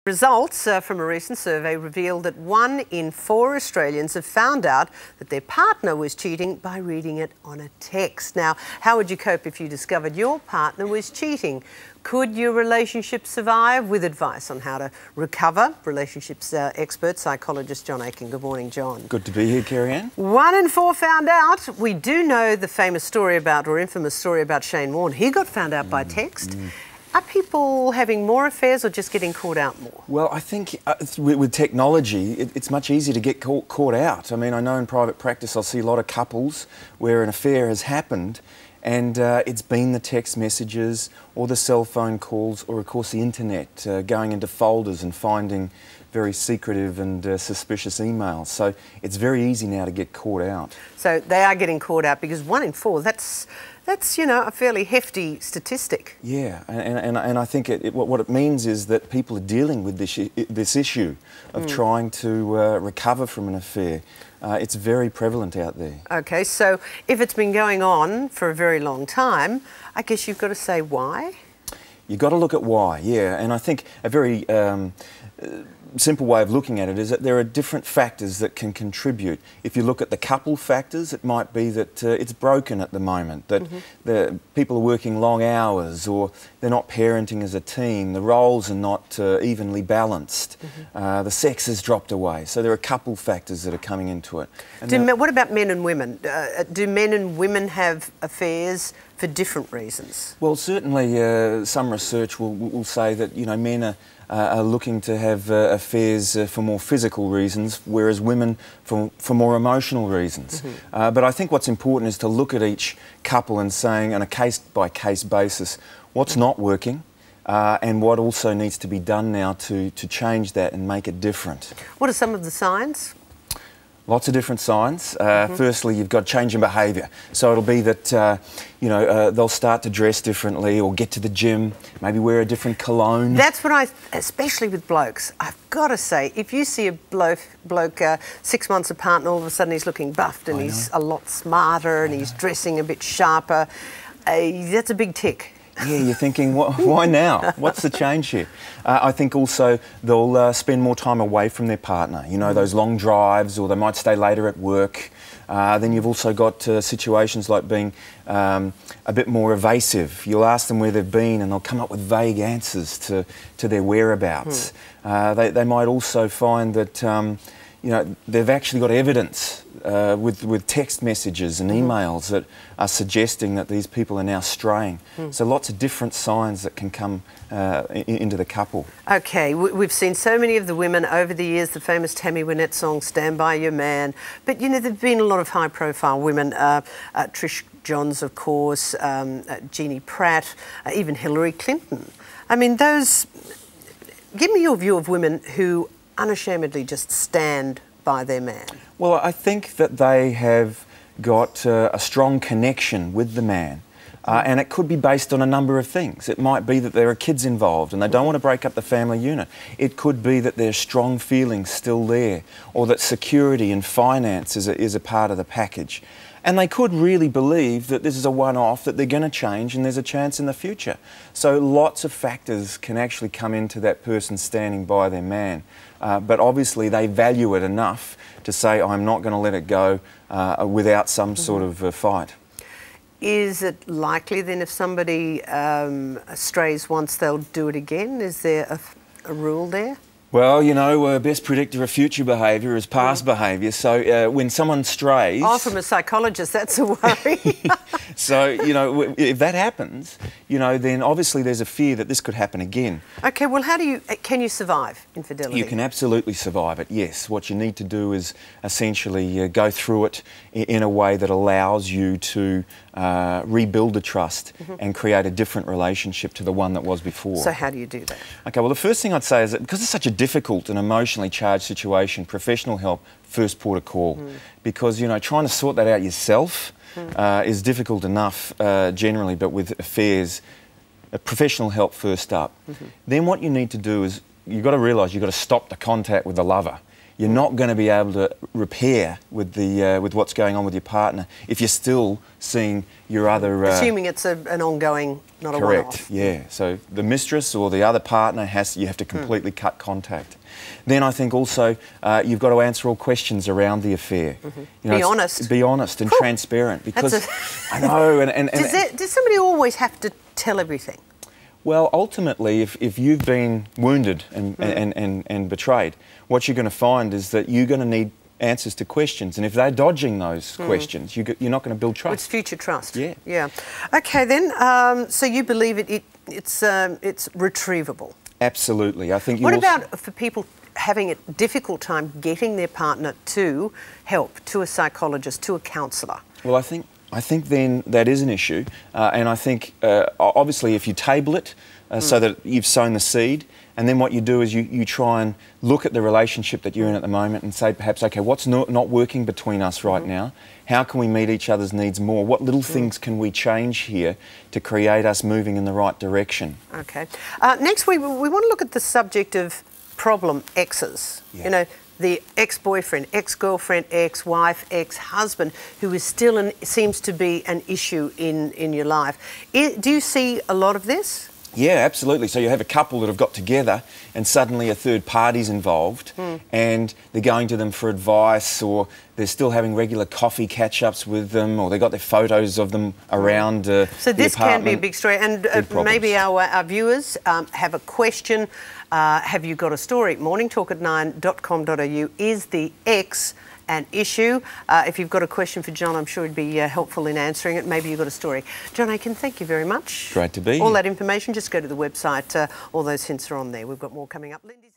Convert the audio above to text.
Results from a recent survey revealed that 1 in 4 Australians have found out that their partner was cheating by reading it on a text. Now, how would you cope if you discovered your partner was cheating? Could your relationship survive? With advice on how to recover, relationships expert, psychologist John Aiken. Good morning, John. Good to be here, Kerri-Anne. 1 in 4 found out. We do know the famous story about, or infamous story about Shane Warne. He got found out by text. Are people having more affairs or just getting caught out more? Well, I think with technology, it's much easier to get caught out. I mean, I know in private practice I'll see a lot of couples where an affair has happened and it's been the text messages or the cell phone calls or, of course, the internet, going into folders and finding very secretive and suspicious emails. So it's very easy now to get caught out. So they are getting caught out because 1 in 4, that's you know, a fairly hefty statistic. Yeah, and I think what it means is that people are dealing with this issue of trying to recover from an affair. It's very prevalent out there. Okay, so if it's been going on for a very long time, I guess you've got to say why? You've got to look at why, yeah, and I think a very simple way of looking at it is that there are different factors that can contribute. If you look at the couple factors, it might be that it's broken at the moment, that the people are working long hours or they're not parenting as a team, the roles are not evenly balanced, the sex has dropped away. So there are couple factors that are coming into it. And what about men and women? Do men and women have affairs for different reasons? Well, certainly some research will say that, you know, men are looking to have affairs for more physical reasons, whereas women for more emotional reasons. But I think what's important is to look at each couple and saying on a case-by-case basis what's not working and what also needs to be done now to change that and make it different. What are some of the signs? Lots of different signs. Firstly, you've got change in behaviour. So it'll be that, you know, they'll start to dress differently or get to the gym, maybe wear a different cologne. That's what especially with blokes, I've got to say, if you see a bloke 6 months apart and all of a sudden he's looking buffed and he's a lot smarter and he's dressing a bit sharper, that's a big tick. Yeah, you're thinking, why now? What's the change here? I think also they'll spend more time away from their partner, you know, those long drives, or they might stay later at work. Then you've also got situations like being a bit more evasive. You'll ask them where they've been and they'll come up with vague answers to their whereabouts. They might also find that, you know, they've actually got evidence with text messages and emails that are suggesting that these people are now straying. So lots of different signs that can come into the couple. Okay, we've seen so many of the women over the years, the famous Tammy Wynette song, Stand By Your Man. But, you know, there've been a lot of high-profile women, Trish Johns, of course, Jeannie Pratt, even Hillary Clinton. I mean, give me your view of women who unashamedly just stand by their man. Well, I think that they have got a strong connection with the man. And it could be based on a number of things. It might be that there are kids involved and they don't want to break up the family unit. It could be that there's strong feelings still there, or that security and finance is a part of the package. And they could really believe that this is a one-off, that they're going to change and there's a chance in the future. So lots of factors can actually come into that person standing by their man. But obviously they value it enough to say, I'm not going to let it go without some sort of fight. Is it likely then if somebody strays once, they'll do it again? Is there a rule there? Well, you know, best predictor of future behaviour is past behaviour. So when someone strays... Oh, from a psychologist, that's a worry. So, you know, if that happens, you know, then obviously there's a fear that this could happen again. OK, well, can you survive infidelity? You can absolutely survive it, yes. What you need to do is essentially go through it in a way that allows you to rebuild the trust and create a different relationship to the one that was before. So how do you do that? OK, well, the first thing I'd say is that because it's such a difficult and emotionally charged situation, professional help, first port of call. Because, you know, trying to sort that out yourself is difficult enough generally, but with affairs, professional help first up. Then what you need to do is, you've got to realise you've got to stop the contact with the lover. you're not going to be able to repair with what's going on with your partner if you're still seeing your other... Assuming it's an ongoing, not a one-off. Correct, yeah. So the mistress or the other partner you have to completely cut contact. Then I think also you've got to answer all questions around the affair. You know, be honest. Be honest and transparent, because I know. Does somebody always have to tell everything? Well, ultimately, if you've been wounded and betrayed, what you're going to find is that you're going to need answers to questions, and if they're dodging those questions, you're not going to build trust. It's future trust. Yeah. Yeah. Okay, then. So you believe it's retrievable? Absolutely. I think. What about for people having a difficult time getting their partner to help, to a psychologist, to a counsellor? Well, I think then that is an issue, and I think obviously if you table it so that you've sown the seed, and then what you do is you try and look at the relationship that you're in at the moment and say perhaps, okay, what's not working between us right now? How can we meet each other's needs more? What little things can we change here to create us moving in the right direction? Okay. Next we want to look at the subject of problem exes. Yeah. You know, the ex-boyfriend, ex-girlfriend, ex-wife, ex-husband, who is still seems to be an issue in your life. Do you see a lot of this? Yeah, absolutely. So you have a couple that have got together and suddenly a third party's involved and they're going to them for advice, or they're still having regular coffee catch-ups with them, or they've got their photos of them around So this can be a big story, and maybe our viewers have a question. Have you got a story? morningtalk@9.com.au. Is the ex an issue? If you've got a question for John, I'm sure he'd be helpful in answering it. Maybe you've got a story. John Aiken, thank you very much. Great to be here. All that information, just go to the website. All those hints are on there. We've got more coming up. Lindy's